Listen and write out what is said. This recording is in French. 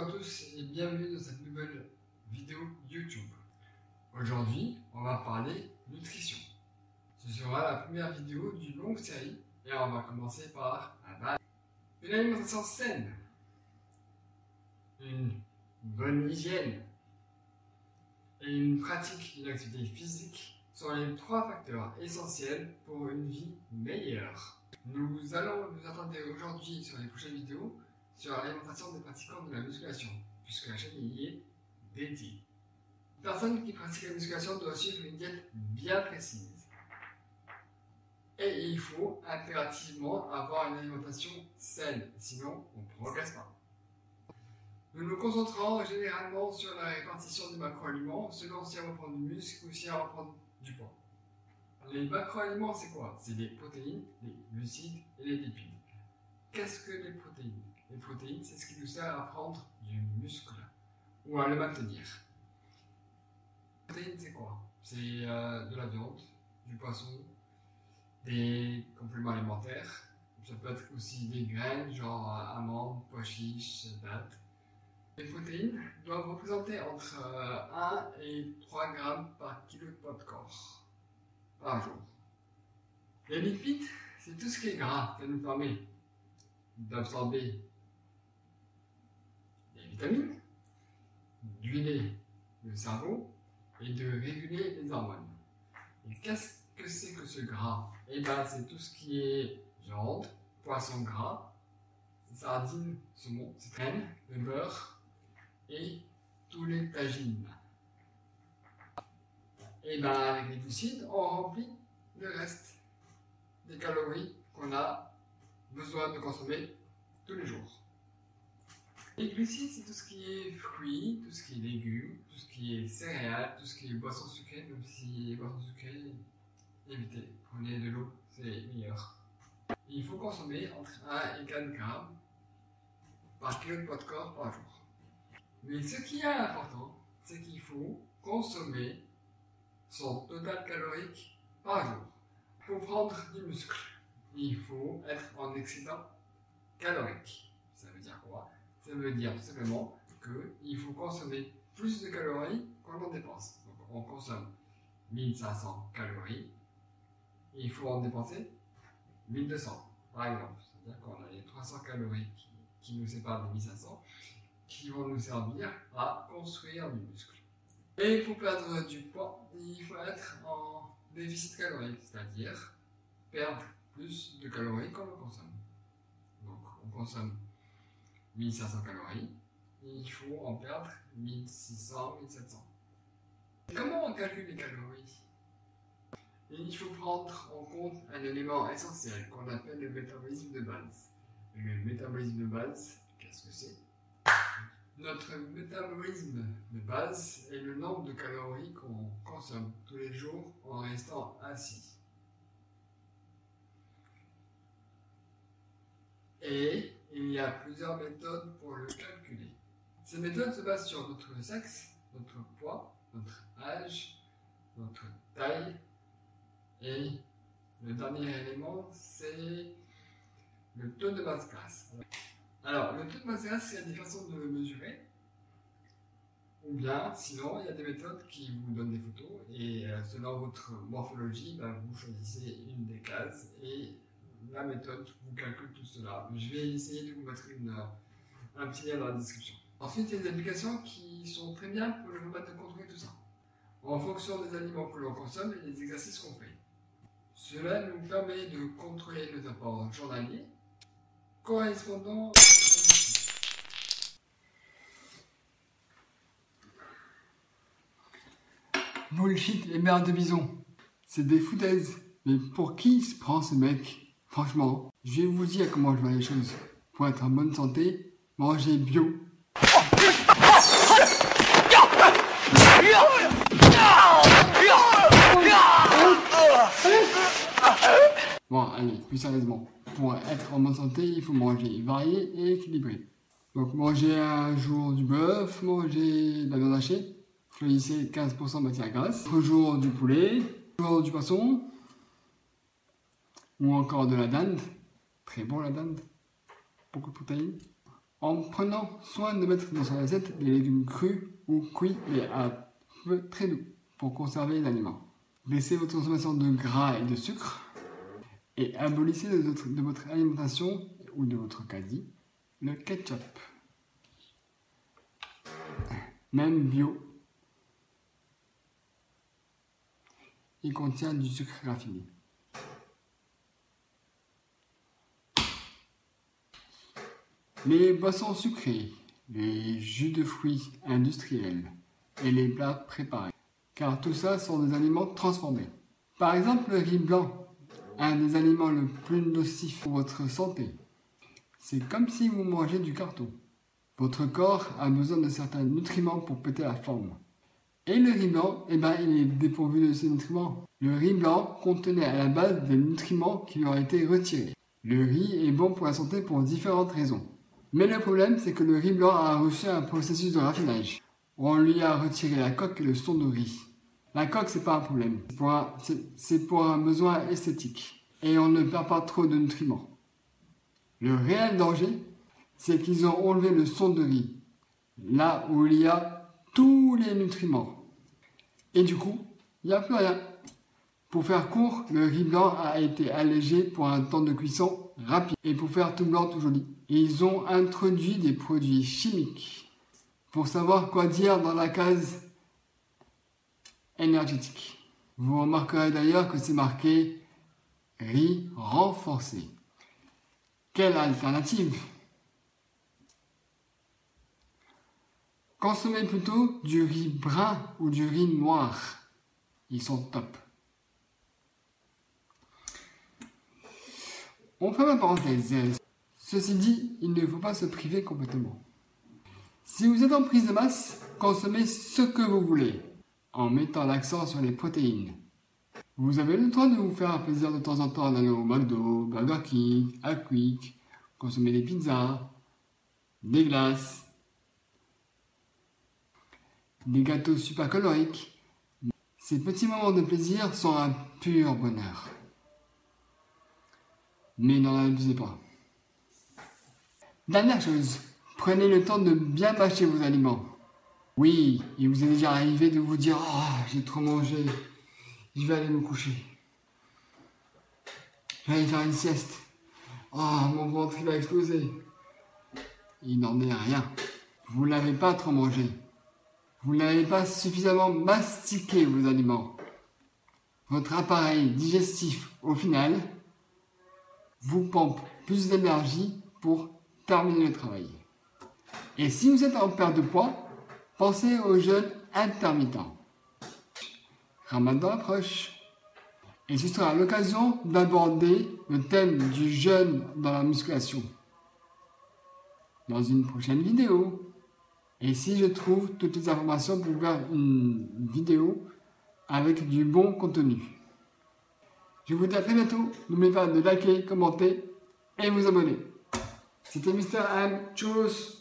Bonjour à tous et bienvenue dans cette nouvelle vidéo YouTube. Aujourd'hui, on va parler nutrition. Ce sera la première vidéo d'une longue série et on va commencer par la base. Une alimentation saine, une bonne hygiène et une pratique d'une activité physique sont les trois facteurs essentiels pour une vie meilleure. Nous allons nous attarder aujourd'hui sur les prochaines vidéos sur l'alimentation des pratiquants de la musculation, puisque la chaîne y est dédiée. Une personne qui pratique la musculation doit suivre une diète bien précise. Et il faut impérativement avoir une alimentation saine, sinon on ne progresse pas. Nous nous concentrons généralement sur la répartition des macroaliments, selon si on reprend du muscle ou si on reprend du poids. Les macroaliments, c'est quoi? C'est les protéines, les glucides et les lipides. Qu'est-ce que les protéines? Les protéines, c'est ce qui nous sert à prendre du muscle ou à le maintenir. Les protéines, c'est quoi? C'est de la viande, du poisson, des compléments alimentaires. Ça peut être aussi des graines, genre amandes, pois chiches, dattes. Les protéines doivent représenter entre 1 et 3 grammes par kilo de poids de corps par jour. Les lipides, c'est tout ce qui est gras, ça nous permet d'absorber les vitamines, d'huiler le cerveau et de réguler les hormones. Et qu'est-ce que c'est que ce gras? Eh bien, c'est tout ce qui est viande, poisson gras, sardines, saumon, crème, le beurre et tous les tagines. Et bien, avec les glucides, on remplit le reste des calories qu'on a besoin de consommer tous les jours. Les glucides, c'est tout ce qui est fruits, tout ce qui est légumes, tout ce qui est céréales, tout ce qui est boissons sucrées, même si les boissons sucrées, évitez, prenez de l'eau, c'est meilleur. Il faut consommer entre 1 et 4 grammes par kilo de poids de corps par jour. Mais ce qui est important, c'est qu'il faut consommer son total calorique par jour. Pour prendre du muscle, il faut être en excédent calorique. Ça veut dire quoi? Ça veut dire tout simplement qu'il faut consommer plus de calories qu'on en dépense. Donc on consomme 1500 calories, et il faut en dépenser 1200 par exemple. C'est-à-dire qu'on a les 300 calories qui nous séparent des 1500 qui vont nous servir à construire du muscle. Et pour perdre du poids, il faut être en déficit calorique, c'est-à-dire perdre plus de calories qu'on en consomme. Donc on consomme 1500 calories, et il faut en perdre 1600, 1700. Comment on calcule les calories? Et il faut prendre en compte un élément essentiel qu'on appelle le métabolisme de base. Le métabolisme de base, qu'est-ce que c'est? Notre métabolisme de base est le nombre de calories qu'on consomme tous les jours en restant assis. Et il y a plusieurs méthodes pour le calculer. Ces méthodes se basent sur notre sexe, notre poids, notre âge, notre taille et le dernier élément, c'est le taux de masse grasse. Alors, le taux de masse grasse, il y a des façons de le mesurer. Ou bien, sinon, il y a des méthodes qui vous donnent des photos et selon votre morphologie, vous choisissez une des cases et la méthode vous calcule tout cela. Je vais essayer de vous mettre un petit lien dans la description. Ensuite, il y a des applications qui sont très bien pour nous permettre de contrôler tout ça, en fonction des aliments que l'on consomme et des exercices qu'on fait. Cela nous permet de contrôler nos apports journaliers correspondant bullshit et merde de bison. C'est des foutaises. Mais pour qui se prend ce mec? Franchement, je vais vous dire comment je vois les choses. Pour être en bonne santé, mangez bio. Bon, allez, plus sérieusement. Pour être en bonne santé, il faut manger varié et équilibré. Donc, manger un jour du bœuf, manger de la viande hachée, choisissez 15% de matière grasse, un jour du poulet, un jour du poisson, ou encore de la dinde. Très bon la dinde, beaucoup de protéines. en prenant soin de mettre dans son assiette des légumes crus ou cuits et à feu très doux pour conserver les aliments. Baissez votre consommation de gras et de sucre et abolissez de votre alimentation ou de votre quasi le ketchup. Même bio, il contient du sucre raffiné. Les boissons sucrées, les jus de fruits industriels et les plats préparés, car tout ça sont des aliments transformés. Par exemple, le riz blanc, un des aliments le plus nocifs pour votre santé. C'est comme si vous mangez du carton. Votre corps a besoin de certains nutriments pour péter la forme. Et le riz blanc, il est dépourvu de ces nutriments. Le riz blanc contenait à la base des nutriments qui lui ont été retirés. Le riz est bon pour la santé pour différentes raisons. Mais le problème, c'est que le riz blanc a reçu un processus de raffinage. On lui a retiré la coque et le son de riz. La coque, c'est pas un problème. C'est pour un besoin esthétique. Et on ne perd pas trop de nutriments. Le réel danger, c'est qu'ils ont enlevé le son de riz. Là où il y a tous les nutriments. Et du coup, il n'y a plus rien. Pour faire court, le riz blanc a été allégé pour un temps de cuisson rapide et pour faire tout blanc, tout joli. Et ils ont introduit des produits chimiques pour savoir quoi dire dans la case énergétique. Vous remarquerez d'ailleurs que c'est marqué riz renforcé. Quelle alternative? Consommez plutôt du riz brun ou du riz noir. Ils sont top. On ferme la parenthèse. Ceci dit, il ne faut pas se priver complètement. Si vous êtes en prise de masse, consommez ce que vous voulez, en mettant l'accent sur les protéines. Vous avez le droit de vous faire plaisir de temps en temps en allant au McDo, Burger King, Quick, consommer des pizzas, des glaces, des gâteaux super caloriques. Ces petits moments de plaisir sont un pur bonheur. Mais n'en abusez pas. Dernière chose, prenez le temps de bien mâcher vos aliments. Oui, il vous est déjà arrivé de vous dire « Oh, j'ai trop mangé, je vais aller me coucher. Je vais aller faire une sieste. Oh, mon ventre il va exploser. » Il n'en est rien. Vous n'avez pas trop mangé. Vous n'avez pas suffisamment mastiqué vos aliments. Votre appareil digestif, au final, vous pompe plus d'énergie pour terminer le travail. Et si vous êtes en perte de poids, pensez au jeûne intermittent. Ramadan approche. Et ce sera l'occasion d'aborder le thème du jeûne dans la musculation dans une prochaine vidéo. Et si je trouve toutes les informations pour faire une vidéo avec du bon contenu. Je vous dis à très bientôt. N'oubliez pas de liker, commenter et vous abonner. C'était Mr. M. Tchuss.